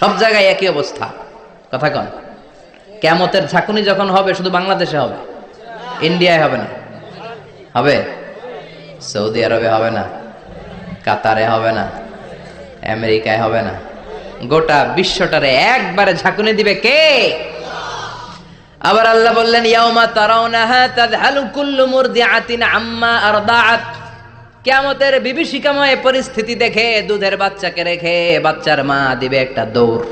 সব জায়গায় একই অবস্থা। কথা কন, কিয়ামতের ঝাঁকুনি যখন হবে শুধু বাংলাদেশে হবে, ইন্ডিয়ায় হবে না, হবে সৌদি আরবে হবে না, কাতারে হবে না, আমেরিকায় হবে না, গোটা বিশ্বটারে একবারে ঝাঁকুনি দিবে কে? আবার আল্লাহ বললেন, ইয়াউমা তারাউনাহা তাযহালু কুল্লু মুরদিআতিন আম্মা আরদাআত। কিয়ামতের বিভীষিকাময় পরিস্থিতি দেখে দুধের বাচ্চাকে রেখে বাচ্চার মা দিবে একটা দৌড়।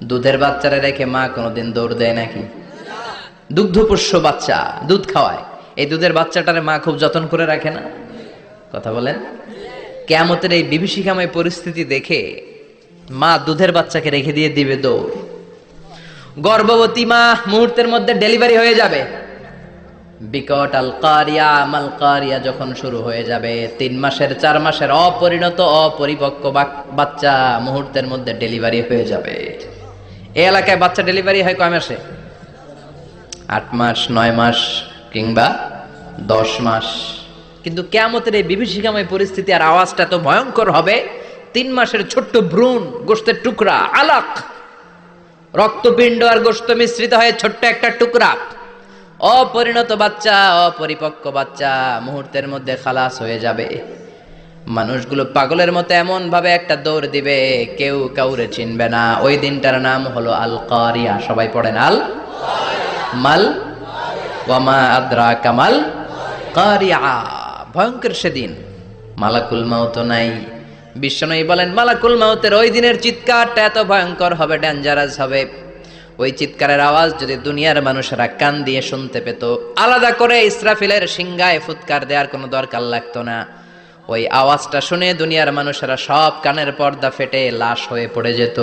দুধের বাচ্চারে রেখে মা কোনোদিন দৌড় দেয় নাকি? দুগ্ধপোষ্য বাচ্চা, দুধ খাওয়ায়, এই দুধের বাচ্চাটারে মা খুব যত্ন করে রাখে না? কথা বলেন। কিয়ামতের এই বিভীষিকাময় পরিস্থিতি দেখে মা দুধের বাচ্চাকে রেখে দিয়ে দিবে দৌড়। গর্ভবতী মা মুহূর্তের মধ্যে ডেলিভারি হয়ে যাবে। বিকট আল কারিয়া মাল কারিয়া যখন শুরু হয়ে যাবে, 3 মাসের 4 মাসের অপরিণত অপরিপক্ক বাচ্চা মুহূর্তের মধ্যে ডেলিভারি হয়ে যাবে। এই এলাকায় বাচ্চা ডেলিভারি হয় কয় মাসে? 8 মাস, 9 মাস কিংবা 10 মাস। কিন্তু কিয়ামতের এই বিভীষিকাময় পরিস্থিতি আর আওয়াজটা তো ভয়ঙ্কর হবে। 3 মাসের ছোট্ট ভ্রূণ, গোশতের টুকরা, আলাক, রক্তপিণ্ড আর গোশত মিশ্রিত হয়ে ছোট্ট একটা টুকরা, অপরিণত বাচ্চা, অপরিপক্ক বাচ্চা মুহূর্তের মধ্যে খালাস হয়ে যাবে। মানুষগুলো পাগলের মতো এমন ভাবে একটা দৌড় দিবে, কেউ কাউরে চিনবে না। ওই দিনটার নাম হলো আল কারিয়া। সবাই পড়েন আল মাল ওয়ামা আদরাকা মাল কারিয়া। ভয়ঙ্কর সেদিন, মালাকুল মাউত নাই। বিশ্বনবী বলেন, মালাকুল মাউতের ওই দিনের চিৎকারটা এত ভয়ঙ্কর হবে, ডেঞ্জারাস হবে। ওই চিৎকারের আওয়াজ যদি দুনিয়ার মানুষেরা কান দিয়ে শুনতে পেত, আলাদা করে ইসরাফিলের সিংহায় ফুৎকার দেওয়ার কোনো দরকার লাগতো না। ওই আওয়াজটা শুনে দুনিয়ার মানুষেরা সব কানের পর্দা ফেটে লাশ হয়ে পড়ে যেত।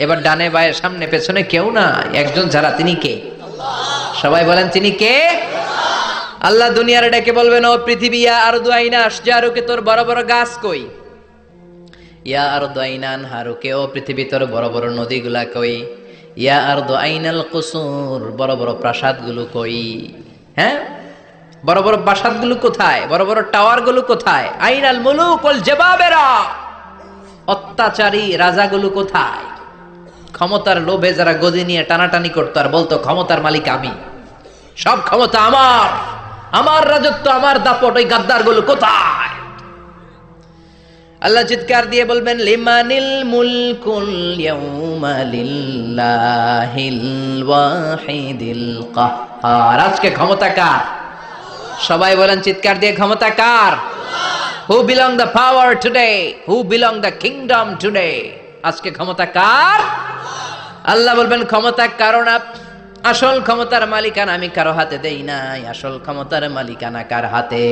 এবার ডানে বায়ে সামনে পেছনে কেউ না, একজন ছাড়া, তিনি কে? সবাই বলেন, তিনি কে? আল্লাহ দুনিয়ার ডেকে বলবেন, ও পৃথিবী, ইয়া আরদু আইনা আশজারুকে, তোর বড় বড় গাছ কই? ইয়া আরদু আইনান হারুকে, ও পৃথিবী তোর বড় বড় নদীগুলা কই? ইয়া আরদু আইনাল কুসুর, বড় বড় প্রাসাদগুলো কই? হ্যাঁ, বড় বড় প্রাসাদগুলো কোথায়? বড় বড় টাওয়ারগুলো কোথায়? আইনাল মুলুক ওয়াল জাবাবেরা, অত্যাচারী রাজাগুলো কোথায়? ক্ষমতার লোভে যারা গদি নিয়ে টানাটানি করতো আর বলতো ক্ষমতার মালিক আমি, সব ক্ষমতা আমার, আমার রাজত্ব, আমার দাপট, ওই গাদ্দারগুলো কোথায়? আল্লাহ চিৎকার দিয়ে বলবেন, লিমানিল মুলকুল ইয়াউমা লিল্লাহিল ওয়াহিদিল কাহ্হার। আজকে ক্ষমতা কার? সবাই বলেন চিৎকার দিয়ে, ক্ষমতা কার? Who belong the power today? Who belong the kingdom today? আজকে ক্ষমতা কার? আল্লাহ বলবেন, ক্ষমতা কারো না, আসল ক্ষমতার মালিকানা আমি কারো হাতে দেই নাই। আসল ক্ষমতার মালিকানা কার হাতে?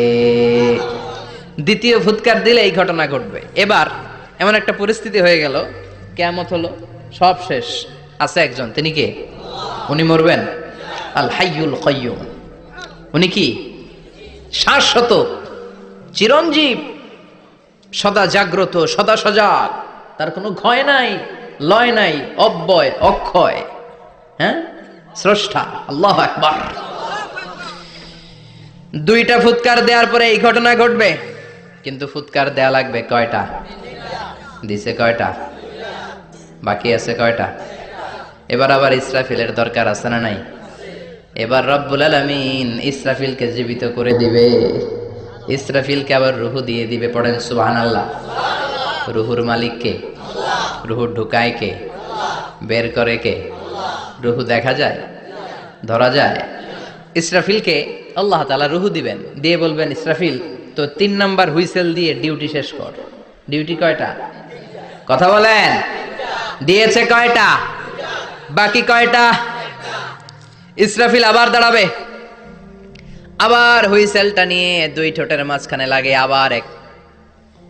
দ্বিতীয় ফুৎকার দিলে এই ঘটনা ঘটবে। এবার এমন একটা পরিস্থিতি হয়ে গেল, কিয়ামত হলো, সব শেষ, আছে একজন, তিনি কে? উনি মরবেন, আল হাইয়ুল কাইয়ুম। উনি কি? শাশ্বত, চিরঞ্জীব, সদা জাগ্রত, সদা সজাগ, তার কোনো ক্ষয় নাই, লয় নাই, অব্যয়, অক্ষয়। হ্যাঁ, স্রষ্টা, আল্লাহু আকবার। 2টা ফুৎকার দেওয়ার পরে এই ঘটনা ঘটবে। কিন্তু ফুৎকার দেয়া লাগবে কয়টা? দিছে কয়টা? বাকি আছে কয়টা? এবার আবার ইসরাফিলের দরকার আছে না নাই? এবার রব্বুল আলামিন ইসরাফিলকে জীবিত করে দিবে। ইসরাফিলকে আবার রুহু দিয়ে দিবে। পড়েন সুবহানাল্লাহ। রুহুর মালিক কে? রুহু ঢুকায় কে? বের করে কে? রুহু দেখা যায়, ধরা যায়? ইসরাফিলকে আল্লাহ তাআলা রুহু দিবেন, দিয়ে বলবেন, ইসরাফিল তো 3 নাম্বার হুইসেল দিয়ে ডিউটি শেষ কর। ডিউটি কয়টা? কথা বলেন, দিয়েছে কয়টা? বাকি কয়টা? ইসরাফিল আবার দাঁড়াবে, আবার হুইসেলটা নিয়ে 2 ঠোঁটের মাঝখানে লাগে আবার এক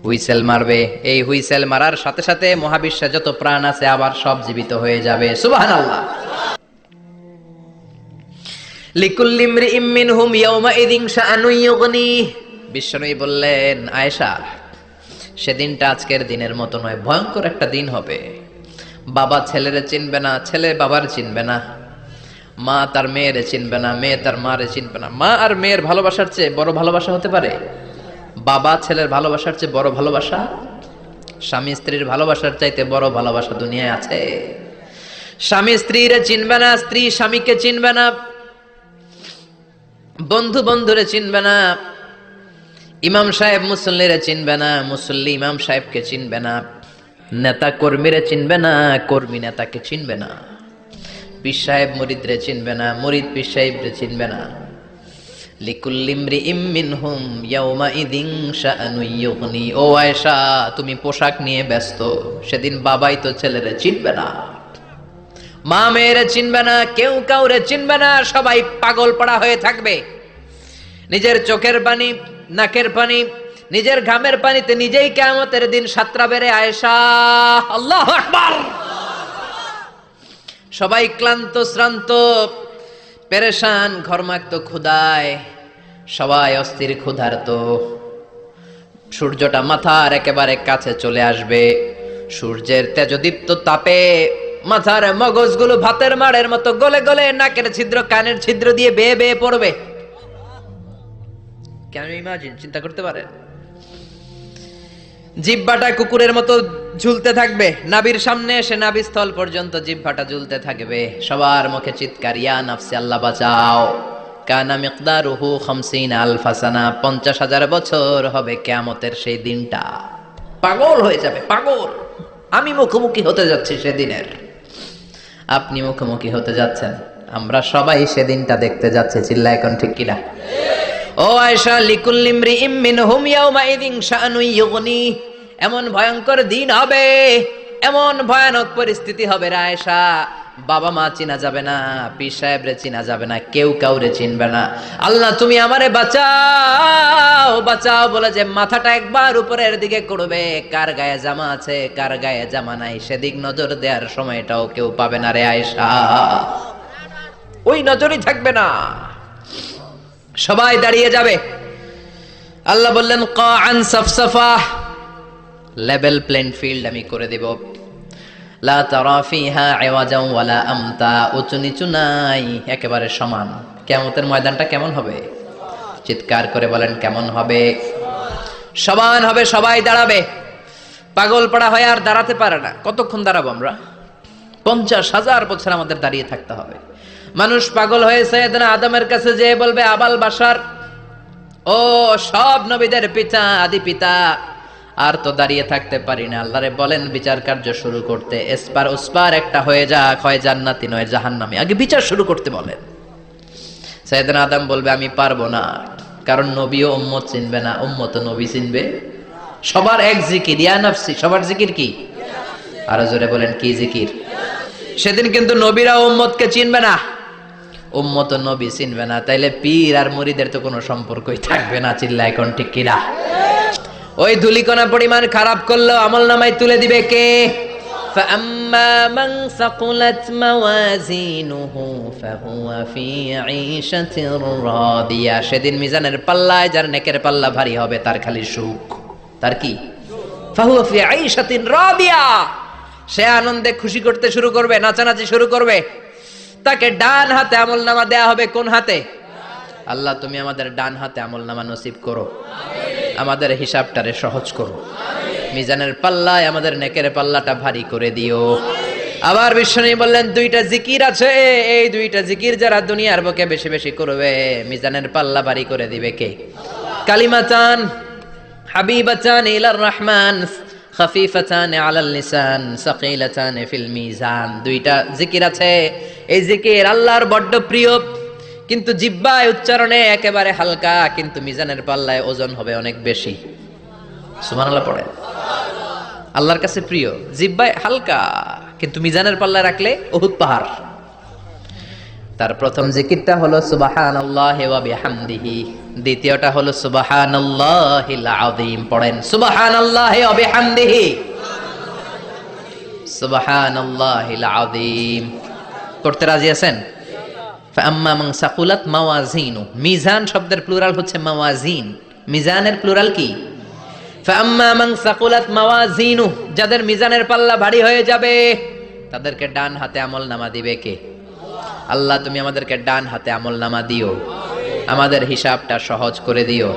হুইসেল মারবে। এই হুইসেল মারার সাথে সাথে মহাবিশ্বে যত প্রাণ আছে আবার সব জীবিত হয়ে যাবে। সুবহানাল্লাহ। লিকুল্লি ইমরিইম মিনহুম ইয়াওমাইযিন শাআনুন ইউগনি। বিশ্বনবী বললেন, আয়েশা, সেদিনটা আজকের দিনের মতো নয়, ভয়ঙ্কর একটা দিন হবে। বাবা ছেলেরে চিনবে না, ছেলে বাবার চিনবে না, মা তার মেয়েরে চিনবে না, মেয়ে তার মারে চিনবে না। মা আর মেয়ের ভালোবাসার চেয়ে বড় ভালোবাসা হতে পারে? বাবা ছেলের ভালোবাসার চেয়ে বড় ভালোবাসা স্বামী স্ত্রীর ভালোবাসার চাইতে বড় ভালোবাসা দুনিয়ায় আছে? স্বামী স্ত্রীরে চিনবে না, স্ত্রী স্বামীকে চিনবে না, বন্ধু বন্ধুরে চিনবে না, ইমাম সাহেব মুসল্লিরে চিনবে না, মুসল্লি ইমাম সাহেবকে চিনবে না, নেতা কর্মীরে চিনবে না, কর্মী নেতাকে চিনবে না, পীর সাহেব মুরিদরে চিনবে না, মুরিদ পীর সাহেবরে চিনবে না। লিকুল্লি ইমরিইম মিনহুম ইয়াউমাইযিন শাআনুন ইউগনি। ও আয়েশা, তুমি পোশাক নিয়ে ব্যস্ত, সেদিন বাবাই তো ছেলেরে চিনবে না, মা মেয়েরে চিনবে না, কেউ কাউরে চিনবে না, সবাই পাগল পড়া হয়ে থাকবে। নিজের চোখের পানি, নাকের পানি, নিজের ঘামের পানিতে নিজেই কিয়ামতের দিন সাতরা বেড়ে আয়েশা, আল্লাহু আকবার। সবাই ক্লান্ত শ্রান্ত পেরেশান, ঘর্মাক্ত ক্ষুধায়, সবাই অস্থির ক্ষুধার্ত। সূর্যটা মাথার একেবারে কাছে চলে আসবে, সূর্যের তেজদীপ্ত তাপে মাথার মগজগুলো ভাতের মাড়ের মতো গলে গলে নাকের ছিদ্র কানের ছিদ্র দিয়ে বেয়ে বেয়ে পড়বে। কেন ইমাজিন, চিন্তা করতে পারেন? জিহ্বাটা কুকুরের মতো ঝুলতে থাকবে, নাভির সামনে এসে নাভিস্থল পর্যন্ত জিহ্বাটা ঝুলতে থাকবে। সবার মুখে চিৎকার, ইয়া নাফসি আল্লাহ বাঁচাও। কানা মিকদারুহু 50,000 সানা, 50,000 বছর হবে কিয়ামতের সেই দিনটা। পাগল হয়ে যাবে, পাগল। আমি মুখোমুখি হতে যাচ্ছি সেদিনের, আপনি মুখোমুখি হতে যাচ্ছেন, আমরা সবাই সেদিনটা দেখতে যাচ্ছি। চিল্লা এখন ঠিক কিনা? ও আয়েশা, লিকুল্লি ইমরিইম মিনহুম ইয়াউমাইযিন শাআনুন ইউগনি। এমন ভয়ঙ্কর দিন হবে, এমন ভয়ানক পরিস্থিতি হবে রে আয়েশা, বাবা মা চিনা যাবে না, পীর সাহেবরে চিনা যাবে না, কেউ কাউরে চিনবে না। আল্লাহ তুমি আমারে বাঁচাও, বাঁচাও বলে যে মাথাটা একবার উপরের দিকে করবে, কার গায়ে জামা আছে কার গায়ে জামা নাই সেদিক নজর দেওয়ার সময়টাও কেউ পাবে না রে আয়েশা, ওই নজরই থাকবে না, সবাই দাঁড়িয়ে যাবে। আল্লাহ বললেন কাআন সাফসাফা, লেভেল প্লেন ফিল্ড আমি করে দেব। লা তারা ফিহা ইওয়াজান ওয়ালা আমতা, উঁচু নিচু নাই, একেবারে সমান। কিয়ামতের ময়দানটা কেমন হবে? চিৎকার করে বলেন কেমন হবে? সমান হবে, সবাই দাঁড়াবে। পাগল পড়া হয়ে আর দাঁড়াতে পারে না। কতক্ষণ দাঁড়াবো আমরা? 50,000 বছর আমাদের দাঁড়িয়ে থাকতে হবে। মানুষ পাগল হয়ে সাইয়েদনা আদমের কাছে যেয়ে বলবে, আবাল বাশার, ও সব নবীদের পিতা, আদি পিতা, আর তো দাঁড়িয়ে থাকতে পারি না। আল্লাহরে বলেন বিচার কার্য শুরু করতে, এসপার ওসপার একটা হয়ে যাক, হয় জান্নাতি নয় জাহান্নামী, আগে বিচার শুরু করতে বলেন। সাইয়েদনা আদম বলবে আমি পারবো না, কারণ নবীও উম্মত চিনবে না, উম্মত নবী চিনবে। সবার এক জিকির, ইয়া নাফসি, সবার জিকির কি? আরো জোরে বলেন কি জিকির? সেদিন কিন্তু নবীরা উম্মতকে চিনবে না, উম্মত নবী চিনবে না, তাইলে পীর আর মুরিদের তো কোনো সম্পর্কই থাকবে না। চিল্লা এখন ঠিক কিনা? ওই ধুলিকণা পরিমাণ খারাপ করলেও আমল নামায় তুলে দিবে কে? فَأَمَّا مَنْ ثَقُلَتْ مَوَازِينُهُ فَهُوَ فِي عِيشَةٍ رَاضِيَةٍ। সেদিন মিজানের পাল্লায় যার নেকের পাল্লা ভারী হবে তার খালি সুখ। তার কি? فَهُوَ فِي عِيشَةٍ رَاضِيَةٍ। সে আনন্দে খুশি করতে শুরু করবে, নাচানাচি শুরু করবে। তাকে ডান হাতে আমল নামা দেয়া হবে। কোন হাতে? আল্লাহ তুমি আমাদের ডান হাতে আমল নামা নসিব করো, আমাদের হিসাবটারে সহজ করো, মিজানের পাল্লায় আমাদের নেকের পাল্লাটা ভারী করে দিও। আবার বিশ্বনবী বললেন দুইটা জিকির আছে, এই দুইটা জিকির যারা দুনিয়ার বুকে বেশি বেশি করবে মিজানের পাল্লা ভারী করে দিবে কে? কালিমাতান হাবিবাতান ইলার রহমান খাফিফাতান আলাল লিসান সাকিলাতান ফিল মিজান। দুইটা জিকির আছে, এই জিকির আল্লাহর বড্ড প্রিয়, কিন্তু জিহ্বায় উচ্চারণে একেবারে হালকা, কিন্তু মিজানের পাল্লায় ওজন হবে অনেক বেশি। সুবহানাল্লাহ পড়ে। আল্লাহর কাছে প্রিয়, জিহ্বায় হালকা, কিন্তু মিজানের পাল্লায় রাখলে উহুদ পাহাড়। তার প্রথম জিকিরটা হলো সুবহানাল্লাহি ওয়া বিহামদিহি, দ্বিতীয়টা হলো সুবহানাল্লাহিল আযীম। পড়েন সুবহানাল্লাহি ওয়া বিহামদিহি, সুবহানাল্লাহিল আযীম। পড়তে রাজি আছেন? ফাআম্মা মান সাকুলাত মাওয়াজিনু, মিজান শব্দের প্লুরাল হচ্ছে মাওয়াজিন, মিজানের প্লুরাল কি? ফাআম্মা মান সাকুলাত মাওয়াজিনু, যাদের মিজানের পাল্লা ভারী হয়ে যাবে তাদেরকে ডান হাতে আমলনামা দিবে কে? আল্লাহ তুমি আমাদেরকে ডান হাতে আমলনামা দিও, আমাদের হিসাবটা সহজ করে দিও।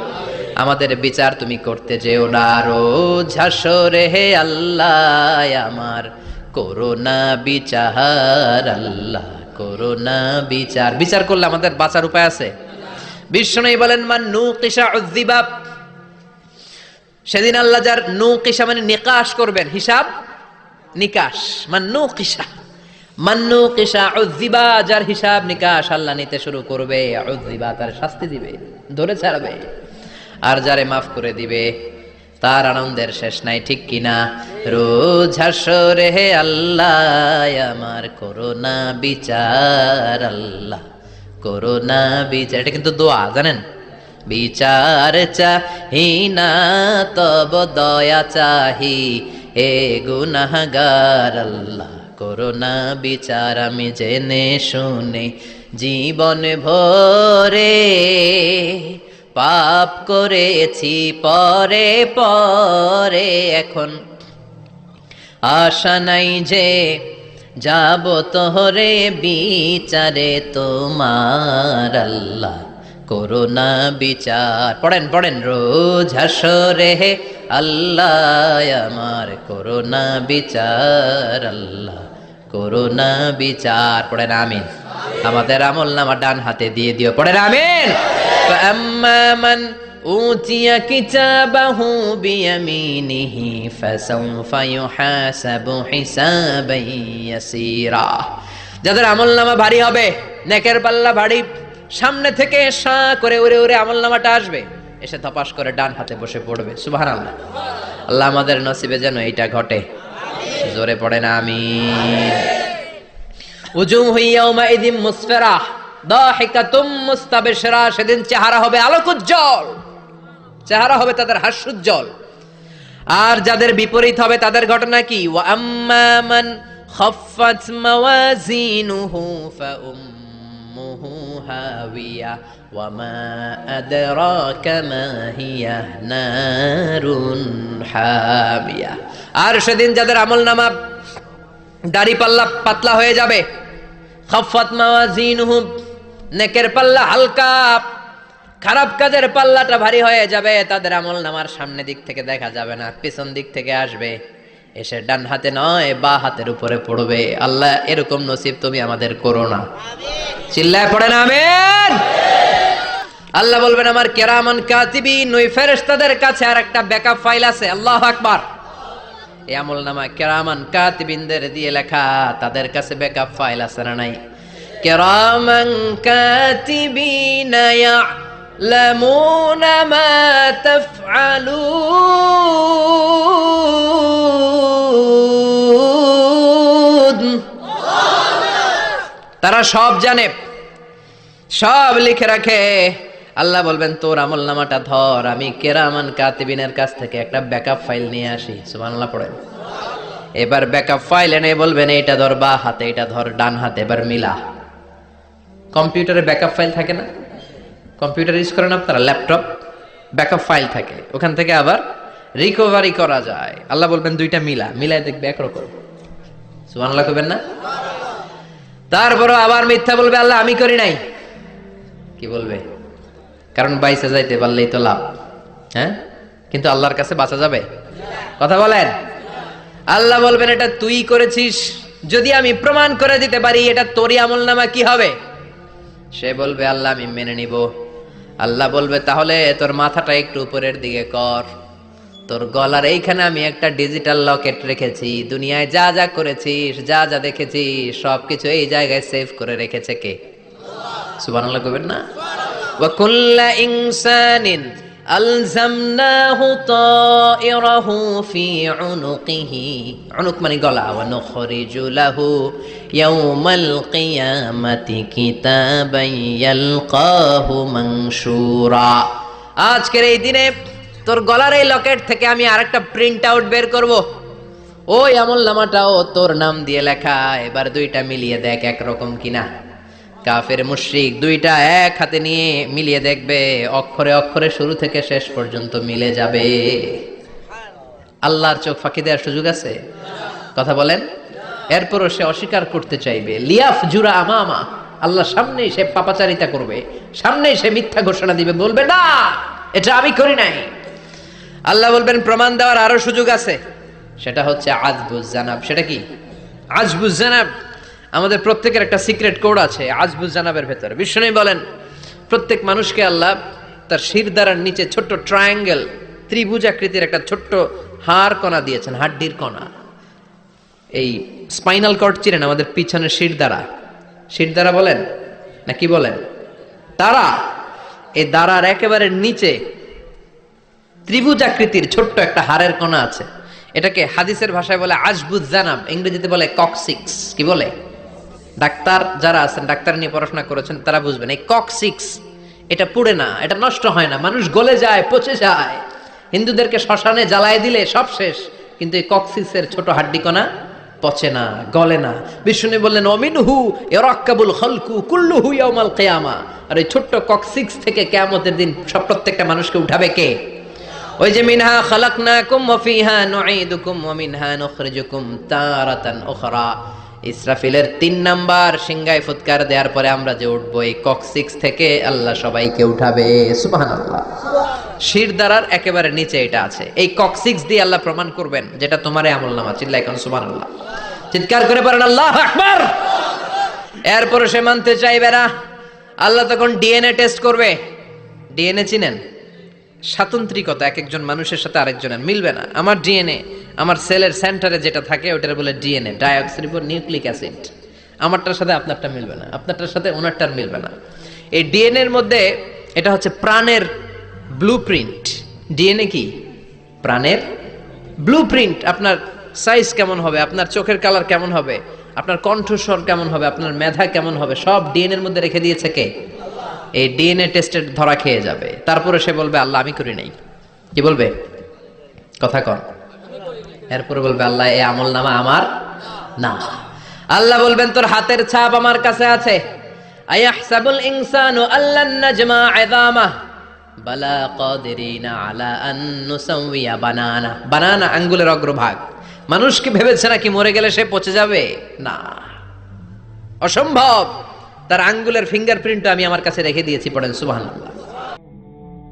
আমাদের বিচার তুমি করতে যেও না রোজ হাসরে হে আল্লাহ আমার করোনা বিচার আল্লাহ করোনা বিচার। বিচার করলে আমাদের বাঁচার উপায় আছে? বিষ্ণু বলেন মান নুকিশা উযযিবা, সেদিন আল্লাহ যার নুকিশা মানে নিকাশ করবেন, হিসাব নিকাশ, মান নুকিশা উযযিবা, যার হিসাব নিকাশ আল্লাহ নিতে শুরু করবে, উযযিবা তার শাস্তি দিবে, ধরে ছাড়বে। আর যারে মাফ করে দিবে তার আনন্দের শেষ নাই, ঠিক কিনা? রোজ হাসরে হে আল্লাহ আমার করোনা বিচার আল্লাহ করোনা বিচার। এটা কিন্তু দোয়া, জানেন? বিচার চাহি না তব দয়া চাহি হে গুনাহগার আল্লাহ করোনা বিচার। আমি জেনে শুনে জীবন ভরে পাপ করেছি পরে পরে, এখন আশা নাই যে যাব তোহরে বিচারে তোমার আল্লাহ করোনা বিচার। পড়েন রোজ হাসরে হে আল্লাহ আমার করোনা বিচার আল্লাহ করোনা বিচার। পড়েন আমিন। আমাদের আমল নামা ডান হাতে দিয়ে দিও, পড়েন আমিন। فأما من أوتي كتابه بيمينه فسوف يحاسب حسابا يسيرا। যাদের আমল নামা ভারী হবে, নেকের পাল্লা ভারী, সামনে থেকে সা করে উড়ে উড়ে আমল নামাটা আসবে, এসে ধপাস করে ডান হাতে বসে পড়বে। সুবহানাল্লাহ। আল্লাহ আমাদের নসিবে যেন এইটা ঘটে, জোরে পড়েন আমিন। উজুহু ইয়াউমাইযিন মুসফিরাহ দাহিকাতুম মুস্তাবশিরা, সেদিন চেহারা হবে আলোকোজ্জ্বল, চেহারা হবে তাদের হাস্যোজ্জ্বল। আর যাদের বিপরীত হবে তাদের ঘটনা কি? ওয়া আম্মা মান খাফফাত মাওয়াজিনুহু ফাউম্মুহু হাওিয়া ওয়া মা আদরাকা মা হিয়া নারুন হামিয়া। আর সেদিন যাদের আমলনামা দাড়ি পাল্লা পাতলা হয়ে যাবে, খাফফাত মাওয়াজিনুহু নেকের পাল্লা হালকা, খারাপ কাজের পাল্লাটা ভারী হয়ে যাবে, তাদের আমলনামার সামনে দিক থেকে দেখা যাবে না, পিছন দিক থেকে আসবে, এসে ডান হাতে নয় বা হাতের উপরে পড়বে। আল্লাহ এরকম নসিব তুমি আমাদের করো না। চিল্লায় পড়েন আমিন। আল্লাহ বলবেন আমার কিরামান কাতিবিন, ওই ফেরেশতাদের কাছে আর একটা ব্যাকআপ ফাইল আছে। আল্লাহু আকবার। এই আমলনামা কিরামান কাতিবিনদের দিয়ে লেখা, তাদের কাছে ব্যাকআপ ফাইল আছে না নাই? কিরামান কাতিবিনা ইয়ালামুনা মা তাফআলুন, তারা সব জানে, সব লিখে রাখে। আল্লাহ বলবেন তোর আমলনামাটা ধর, আমি কিরামান কাতিবিনের কাছ থেকে একটা ব্যাকআপ ফাইল নিয়ে আসি। সুবহানাল্লাহ পড়েন। এবার ব্যাকআপ ফাইল এনে বলবেন এইটা ধর বা হাতে, এটা ধর ডান হাতে, এবার মিলা। কম্পিউটারে ব্যাকআপ ফাইল থাকে না? কম্পিউটার ইউজ করেন আপনারা, ল্যাপটপ, ব্যাকআপ ফাইল থাকে, ওখান থেকে আবার রিকভারি করা যায়। আল্লাহ বলবেন দুইটা মিলায় দেখবে একরকম। সুবহানাল্লাহ কইবেন না? তারপরও আবার মিথ্যা বলবে, আল্লাহ আমি করি নাই। কি বলবে? কারণ বাইসে যাইতে পারলেই তো লাভ, হ্যাঁ? কিন্তু আল্লাহর কাছে বাঁচা যাবে? কথা বলেন। আল্লাহ বলবেন এটা তুই করেছিস, যদি আমি প্রমাণ করে দিতে পারি এটা তোরই আমলনামা, কি হবে? সে বলবে আল্লাহ আমি মেনে নিব। আল্লাহ বলবে তাহলে তোর মাথাটা একটু উপরের দিকে কর, তোর গলার এইখানে আমি একটা ডিজিটাল লকেট রেখেছি, দুনিয়ায় যা যা করেছিস, যা যা দেখেছিস সবকিছু এই জায়গায় সেভ করে রেখেছে কে? সুবহানাল্লাহ কইবেন না? ওয়া কুল্লা ইনসানিন আলজামনাহু তায়রাহু ফি উনুকিহি, উনুক মানে গলা, ওয়া নুখরিজু লাহু ইয়াউমাল কিয়ামাতি কিতাবান ইয়ালকাহু মানশুরা। আজকের এই দিনে তোর গলার এই লকেট থেকে আমি আরেকটা প্রিন্ট আউট বের করব, ওই আমলনামাটাও তোর নাম দিয়ে লেখা। এবার দুইটা মিলিয়ে দেখ একরকম কিনা। কাফের মুশরিক দুইটা এক হাতে নিয়ে মিলিয়ে দেখবে, অক্ষরে অক্ষরে শুরু থেকে শেষ পর্যন্ত মিলে যাবে। আল্লাহর চোখ ফাঁকি দেওয়ার সুযোগ আছে? কথা বলেন। এরপরও সে অস্বীকার করতে চাইবে। লিয়াফ জুরা আমামা, আল্লাহ সামনেই সে পাপাচারিতা করবে, সামনেই সে মিথ্যা ঘোষণা দিবে, বলবে না এটা আমি করি নাই। আল্লাহ বলবেন প্রমাণ দেওয়ার আরো সুযোগ আছে, সেটা হচ্ছে আজবুজ জানাব। সেটা কি? আজবুজ জানাব। আমাদের প্রত্যেকের একটা সিক্রেট কোড আছে আজবুজ জানাবের ভেতরে। বিষ্ণু বলেন প্রত্যেক মানুষকে আল্লাহ তার শিরদাঁড়ার নিচে ছোট্ট ট্রায়াঙ্গেল, ত্রিভুজ আকৃতির একটা ছোট্ট হাড় কণা দিয়েছেন, হাড্ডির কণা। এই স্পাইনাল কর্ড চিনেন, আমাদের পিছনের শিরদাঁড়া, শিরদাঁড়া বলেন না কি বলেন, তারা, এই দাঁড়ার একেবারে নিচে ত্রিভুজ আকৃতির ছোট্ট একটা হাড়ের কণা আছে। এটাকে হাদিসের ভাষায় বলে আজবুজ জানাব, ইংরেজিতে বলে ককসিক্স। কি বলে? ডাক্তার যারা আছেন, ডাক্তার নিয়ে পড়াশোনা করেছেন, তারা বুঝবেন এই ককসিক্স, এটা পুড়ে না, এটা নষ্ট হয় না, মানুষ গলে যায়, পচে যায়। হিন্দুদেরকে শ্মশানে জ্বালায় দিলে সব শেষ, কিন্তু এই ককসিক্সের ছোট হাড্ডি কণা পচে না, গলে না। বিষ্ণু বললেন অমিনহু ইয়ারাক্কাবুল খালকু কুল্লুহু ইয়াউমাল কিয়ামা। আর এই ছোট্ট ককসিক্স থেকে কিয়ামতের দিন সব প্রত্যেকটা মানুষকে উঠাবে কে? ওই যে মিনহা খালাকনাকুম ওয়া ফিহা নুঈদুকুম ওয়া মিনহা নুখরিজুকুম তারাতান উখরা। ইসরাফিলের 3 নাম্বার সিংহায় ফুৎকার দেওয়ার পরে আমরা যে উঠবো, এই ককসিক্স থেকে আল্লাহ সবাইকে উঠাবে। সুবহানাল্লাহ। শিরদাঁড়ার একেবারে নিচে এটা আছে। এই ককসিক্স দিয়ে আল্লাহ প্রমাণ করবেন যেটা তোমারই আমলনামা। চিল্লায় কোন সুবহানাল্লাহ, চিৎকার করে পড়েন আল্লাহু আকবার। এরপর সে মানতে চাইবে না। আল্লাহ তখন ডিএনএ টেস্ট করবে। ডিএনএ চিনেন? স্বাতন্ত্রিকতা, এক একজন মানুষের সাথে আরেকজনের মিলবে না। আমার ডিএনএ, আমার সেলের সেন্টারে যেটা থাকে ওটার বলে ডিএনএ, ডাইঅক্সিরিবো নিউক্লিক অ্যাসিড। আমারটার সাথে আপনারটা মিলবে না, আপনারটার সাথে ওনারটার মিলবে না। এই ডিএনএ এর মধ্যে এটা হচ্ছে প্রাণের ব্লুপ্রিন্ট। ডিএনএ কি? প্রাণের ব্লুপ্রিন্ট। আপনার সাইজ কেমন হবে, আপনার চোখের কালার কেমন হবে, আপনার কণ্ঠস্বর কেমন হবে, আপনার মেধা কেমন হবে, সব ডিএনএ এর মধ্যে রেখে দিয়েছে কে? এই ডিএনএ টেস্টের ধরা খেয়ে যাবে। তারপরে সে বলবে আল্লাহ আমি করি নাই। কি বলবে? কথা কর। এরপরে বলবে আল্লাহ এই আমলনামা আমার না। আল্লাহ বলবেন তোর হাতের ছাপ আমার কাছে আছে। আয়াহসাবুল ইনসানু আল্লান নাজমা ইযামা বালা কাদিরিনা আলা আন নুসাওয়িয়া বানানা। বানানা আঙ্গুলের অগ্রভাগ। মানুষ কি ভেবেছে নাকি মরে গেলে সে পচে যাবে? না, অসম্ভব। তার আঙ্গুলের ফিঙ্গারপ্রিন্ট আমি আমার কাছে রেখে দিয়েছি। পড়েন সুবহানাল্লাহ।